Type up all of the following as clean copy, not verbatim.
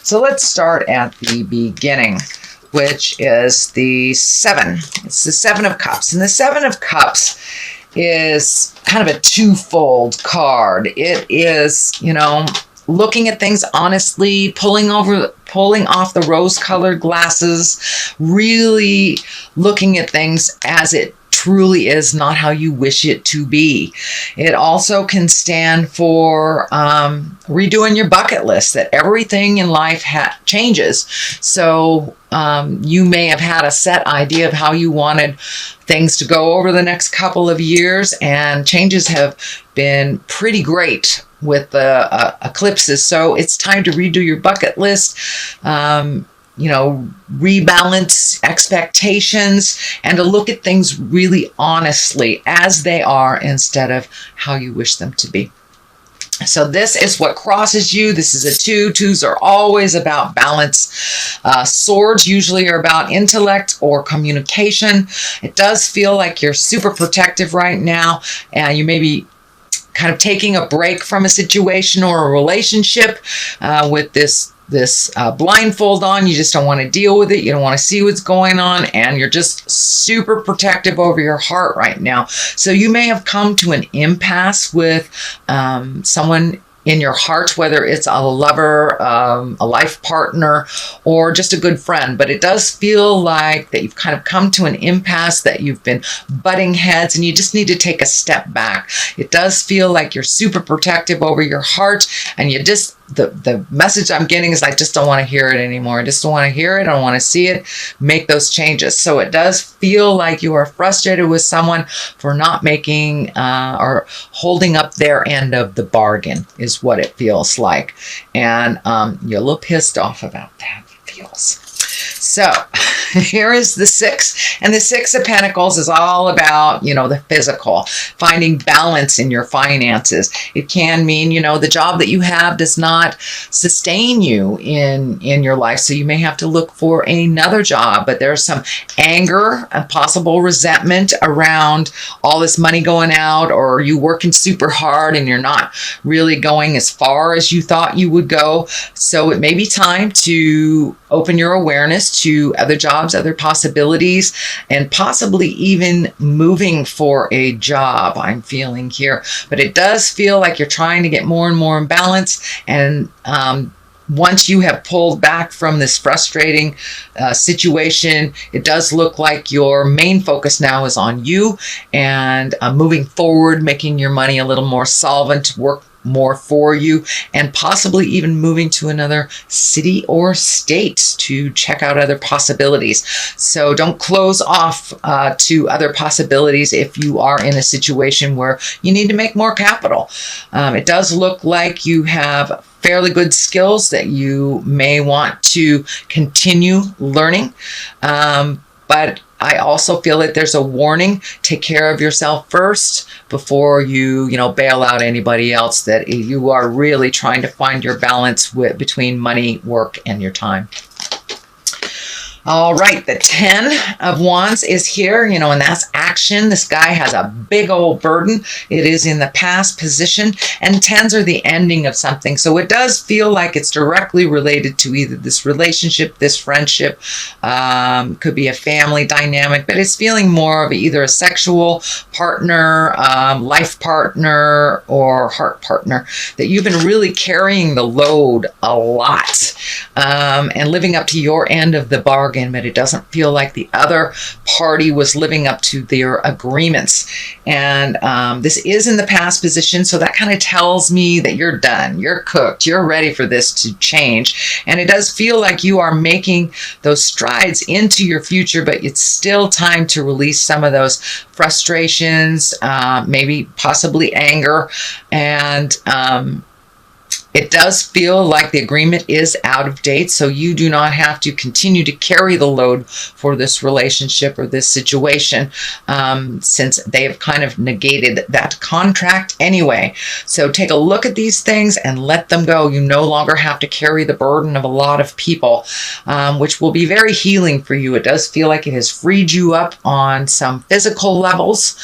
So let's start at the beginning, which is the 7. It's the 7 of Cups. And the 7 of Cups is kind of a twofold card. It is, looking at things honestly, pulling off the rose-colored glasses, really looking at things as it truly is, not how you wish it to be. It also can stand for redoing your bucket list, that everything in life changes. So you may have had a set idea of how you wanted things to go over the next couple of years, and changes have been pretty great with the eclipses. So it's time to redo your bucket list, rebalance expectations, and to look at things really honestly as they are instead of how you wish them to be. So this is what crosses you. This is a 2. 2s are always about balance. Swords usually are about intellect or communication. It does feel like you're super protective right now, and you may be kind of taking a break from a situation or a relationship with this blindfold on. You just don't want to deal with it. You don't want to see what's going on, and you're just super protective over your heart right now. So you may have come to an impasse with someone in your heart, whether it's a lover, a life partner, or just a good friend. But it does feel like that you've kind of come to an impasse, that you've been butting heads, and you just need to take a step back. It does feel like you're super protective over your heart, and you just, the message I'm getting is, I just don't want to hear it anymore. I just don't want to hear it. I don't want to see it. Make those changes. So it does feel like you are frustrated with someone for not making or holding up their end of the bargain, is what it feels like. And you're a little pissed off about that, it feels. So here is the 6, and the 6 of Pentacles is all about, the physical, finding balance in your finances. It can mean, the job that you have does not sustain you in your life, so you may have to look for another job. But there's some anger and possible resentment around all this money going out, or you working super hard and you're not really going as far as you thought you would go. So it may be time to open your awareness to other jobs, other possibilities, and possibly even moving for a job, I'm feeling here. But it does feel like you're trying to get more and more in balance. And once you have pulled back from this frustrating situation, it does look like your main focus now is on you and moving forward, making your money a little more solvent, work more for you, and possibly even moving to another city or state to check out other possibilities. So don't close off to other possibilities if you are in a situation where you need to make more capital. It does look like you have fairly good skills that you may want to continue learning. But I also feel that there's a warning. Take care of yourself first before you, bail out anybody else, that you are really trying to find your balance between money, work, and your time. All right, the 10 of Wands is here, and that's action. This guy has a big old burden. It is in the past position, and 10s are the ending of something. So it does feel like it's directly related to either this relationship, this friendship, could be a family dynamic, but it's feeling more of either a sexual partner, life partner, or heart partner, that you've been really carrying the load a lot and living up to your end of the bargain. But it doesn't feel like the other party was living up to their agreements. And this is in the past position, so that kind of tells me that you're done, you're cooked, you're ready for this to change. And it does feel like you are making those strides into your future, but it's still time to release some of those frustrations, maybe possibly anger, and it does feel like the agreement is out of date, so you do not have to continue to carry the load for this relationship or this situation, since they have kind of negated that contract anyway. So take a look at these things and let them go. You no longer have to carry the burden of a lot of people, which will be very healing for you. It does feel like it has freed you up on some physical levels.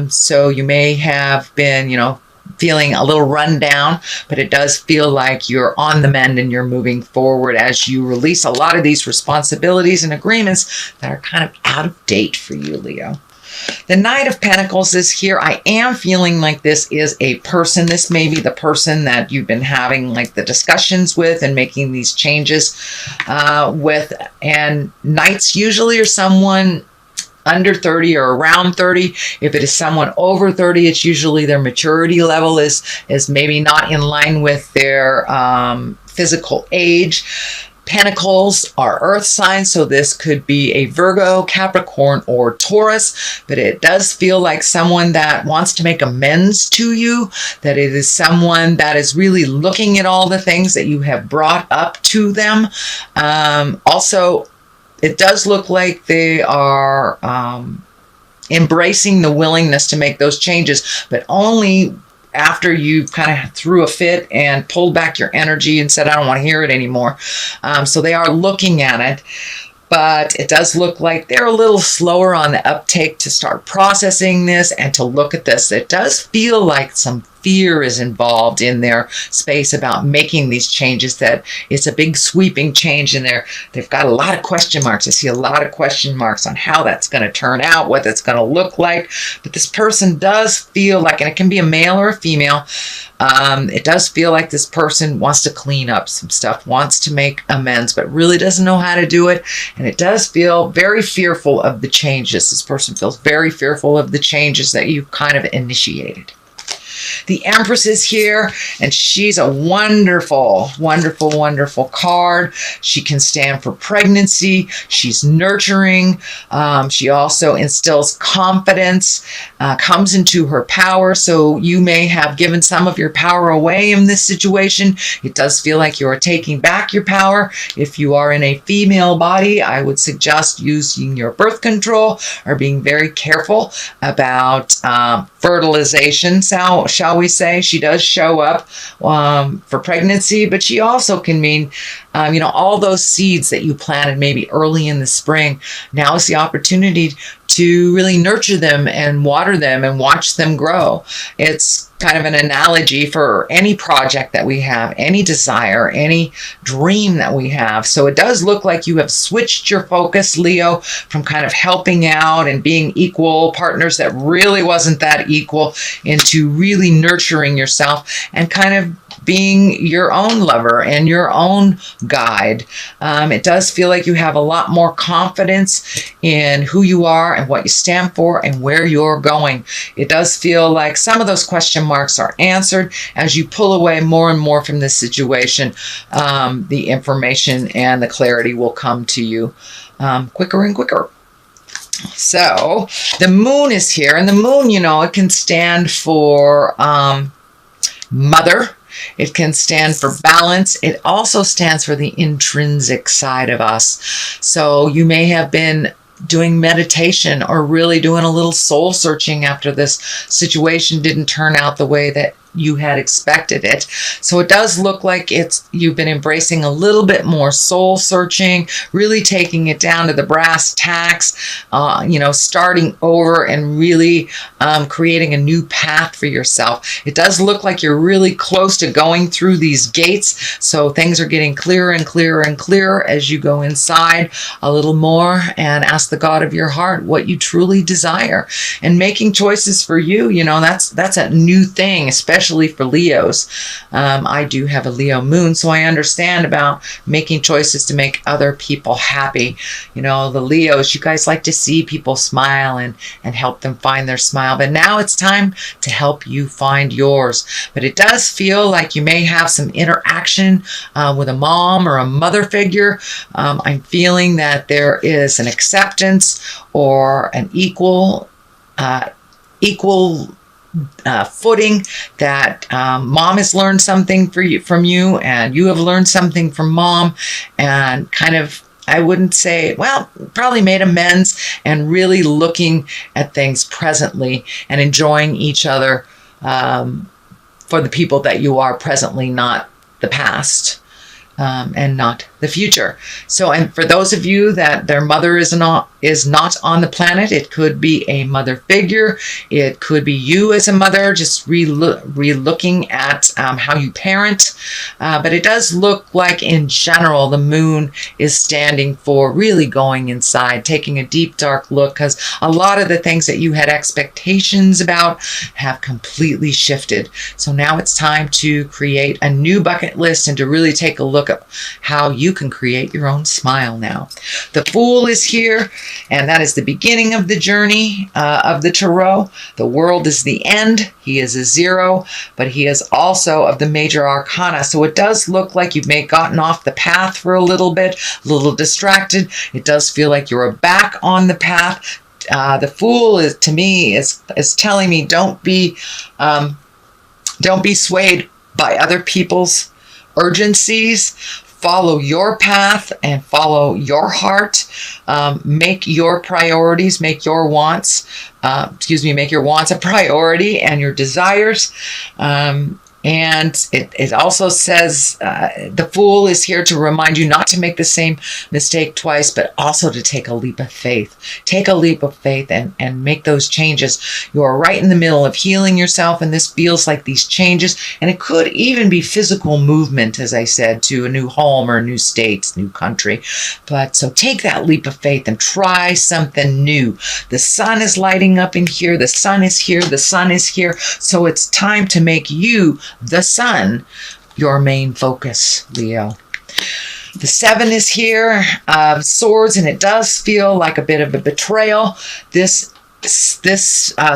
So you may have been, feeling a little run down, but it does feel like you're on the mend and you're moving forward as you release a lot of these responsibilities and agreements that are kind of out of date for you, Leo. The Knight of Pentacles is here. I am feeling like this is a person. This may be the person that you've been having like the discussions with and making these changes with. And Knights usually are someone under 30 or around 30. If it is someone over 30, it's usually their maturity level is maybe not in line with their physical age. Pentacles are earth signs, so this could be a Virgo, Capricorn, or Taurus, but it does feel like someone that wants to make amends to you, that it is someone that is really looking at all the things that you have brought up to them. Also, it does look like they are embracing the willingness to make those changes, but only after you kind of threw a fit and pulled back your energy and said, I don't want to hear it anymore. So they are looking at it, but it does look like they're a little slower on the uptake to start processing this and to look at this. It does feel like some fear is involved in their space about making these changes, that it's a big sweeping change in there. They've got a lot of question marks. I see a lot of question marks on how that's going to turn out, what it's going to look like. But this person does feel like, and it can be a male or a female, it does feel like this person wants to clean up some stuff, wants to make amends, but really doesn't know how to do it. And it does feel very fearful of the changes. This person feels very fearful of the changes that you kind of initiated. The Empress is here, and she's a wonderful, wonderful, wonderful card. She can stand for pregnancy. She's nurturing. She also instills confidence, comes into her power. So you may have given some of your power away in this situation. It does feel like you are taking back your power. If you are in a female body, I would suggest using your birth control or being very careful about fertilization, shall we say. She does show up for pregnancy, but she also can mean, all those seeds that you planted maybe early in the spring. Now is the opportunity to really nurture them and water them and watch them grow. It's kind of an analogy for any project that we have, any desire, any dream that we have. So it does look like you have switched your focus, Leo, from kind of helping out and being equal partners that really wasn't that equal, into really nurturing yourself and kind of being your own lover and your own guide. It does feel like you have a lot more confidence in who you are and what you stand for and where you're going. It does feel like some of those question marks are answered as you pull away more and more from this situation. The information and the clarity will come to you quicker and quicker. So the moon is here, and the moon, it can stand for mother. It can stand for balance. It also stands for the intrinsic side of us. So you may have been doing meditation or really doing a little soul searching after this situation didn't turn out the way that you had expected it. So it does look like you've been embracing a little bit more soul searching, really taking it down to the brass tacks, starting over and really creating a new path for yourself. It does look like you're really close to going through these gates. So things are getting clearer and clearer and clearer as you go inside a little more and ask the God of your heart what you truly desire, and making choices for you. That's a new thing, especially for Leos. I do have a Leo moon, so I understand about making choices to make other people happy. The Leos, you guys like to see people smile and help them find their smile, but now it's time to help you find yours. But it does feel like you may have some interaction with a mom or a mother figure. I'm feeling that there is an acceptance or an equal footing, that mom has learned something from you, and you have learned something from mom, and kind of, I wouldn't say, probably made amends and really looking at things presently and enjoying each other for the people that you are presently, not the past. And not the future. So, and for those of you that their mother is is not on the planet. It could be a mother figure. It could be you as a mother, just re-looking at how you parent. But it does look like, in general, the moon is standing for really going inside, taking a deep, dark look, because a lot of the things that you had expectations about have completely shifted. So now it's time to create a new bucket list and to really take a look at how you can create your own smile now. The Fool is here, and that is the beginning of the journey of the Tarot. The World is the end. He is a 0, but he is also of the major arcana. So it does look like you've gotten off the path for a little bit, a little distracted. It does feel like you're back on the path. The Fool is, to me, is telling me don't be swayed by other people's urgencies. Follow your path and follow your heart. Make your priorities, make your wants a priority, and your desires. And it also says the Fool is here to remind you not to make the same mistake twice, but also to take a leap of faith. Take a leap of faith and make those changes. You are right in the middle of healing yourself, and this feels like these changes. And it could even be physical movement, as I said, to a new home or a new state, new country. But so take that leap of faith and try something new. The sun is lighting up in here. The sun is here. The sun is here. So it's time to make you, the sun, your main focus, Leo. The 7 is here, swords, and it does feel like a bit of a betrayal. This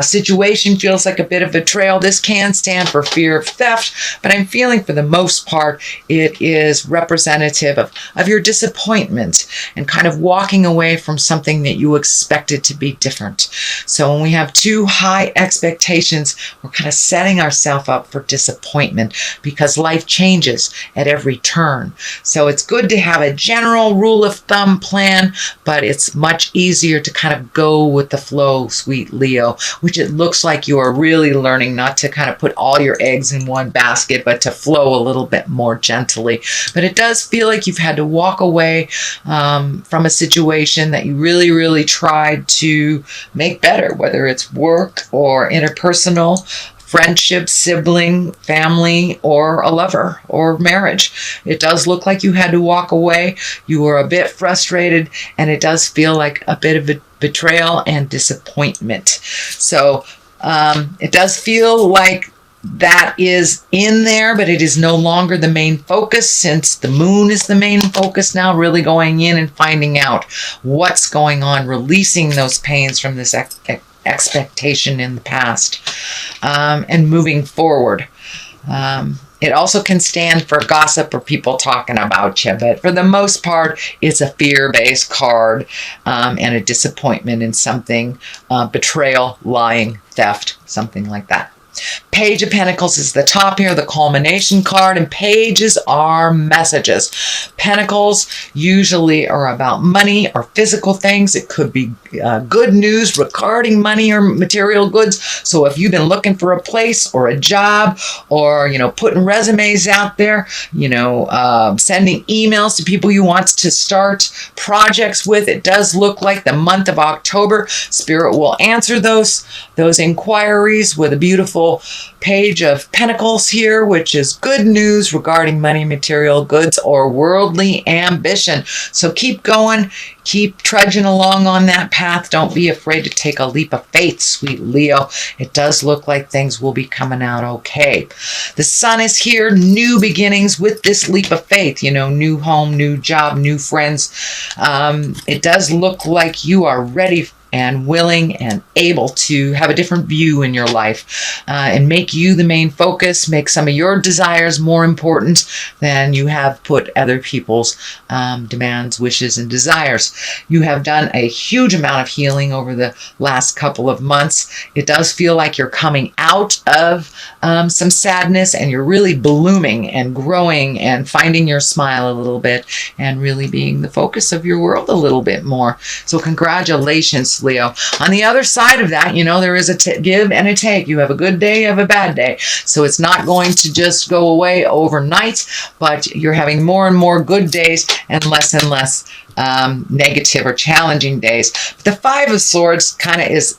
situation feels like a bit of betrayal. This can stand for fear of theft, but I'm feeling for the most part it is representative of your disappointment and kind of walking away from something that you expected to be different. So when we have too high expectations, we're kind of setting ourselves up for disappointment because life changes at every turn. So it's good to have a general rule of thumb plan, but it's much easier to kind of go with the flow, sweet Leo, which it looks like you are really learning not to kind of put all your eggs in one basket, but to flow a little bit more gently. But it does feel like you've had to walk away from a situation that you really, really tried to make better, whether it's work or interpersonal, friendship, sibling, family, or a lover or marriage. It does look like you had to walk away. You were a bit frustrated, and it does feel like a bit of a betrayal and disappointment. So it does feel like that is in there, but it is no longer the main focus, since the moon is the main focus now, really going in and finding out what's going on, releasing those pains from this expectation in the past, and moving forward. It also can stand for gossip or people talking about you, but for the most part, it's a fear-based card, and a disappointment in something, betrayal, lying, theft, something like that. Page of Pentacles is the top here, the culmination card, and pages are messages. Pentacles usually are about money or physical things. It could be good news regarding money or material goods. So if you've been looking for a place or a job, or, putting resumes out there, sending emails to people you want to start projects with, it does look like the month of October, Spirit will answer those inquiries with a beautiful Page of Pentacles here, which is good news regarding money, material goods, or worldly ambition. So keep going, keep trudging along on that path. Don't be afraid to take a leap of faith, sweet Leo. It does look like things will be coming out okay. The Sun is here, new beginnings with this leap of faith, new home, new job, new friends. It does look like you are ready and willing and able to have a different view in your life, and make you the main focus, make some of your desires more important than you have put other people's demands, wishes, and desires. You have done a huge amount of healing over the last couple of months. It does feel like you're coming out of some sadness, and you're really blooming and growing and finding your smile a little bit and really being the focus of your world a little bit more. So congratulations, Taurus, Leo. On the other side of that, you know, there is a give and a take. You have a good day, you have a bad day. So it's not going to just go away overnight, but you're having more and more good days and less negative or challenging days. But the Five of Swords kind of is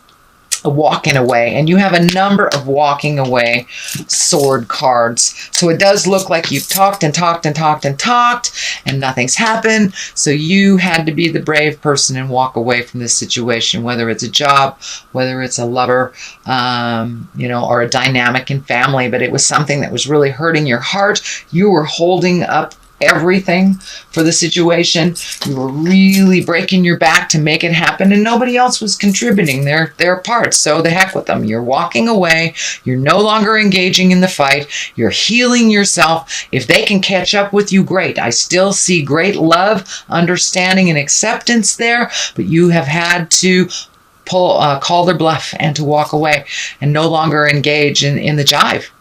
a walking away, and you have a number of walking away sword cards. So it does look like you've talked and talked and talked and talked and nothing's happened. So you had to be the brave person and walk away from this situation, whether it's a job, whether it's a lover, you know, or a dynamic in family, but it was something that was really hurting your heart. You were holding up everything for the situation. You were really breaking your back to make it happen, and nobody else was contributing their parts. So the heck with them. You're walking away. You're no longer engaging in the fight. You're healing yourself. If they can catch up with you, great. I still see great love, understanding, and acceptance there, but you have had to call their bluff and to walk away and no longer engage in the jive.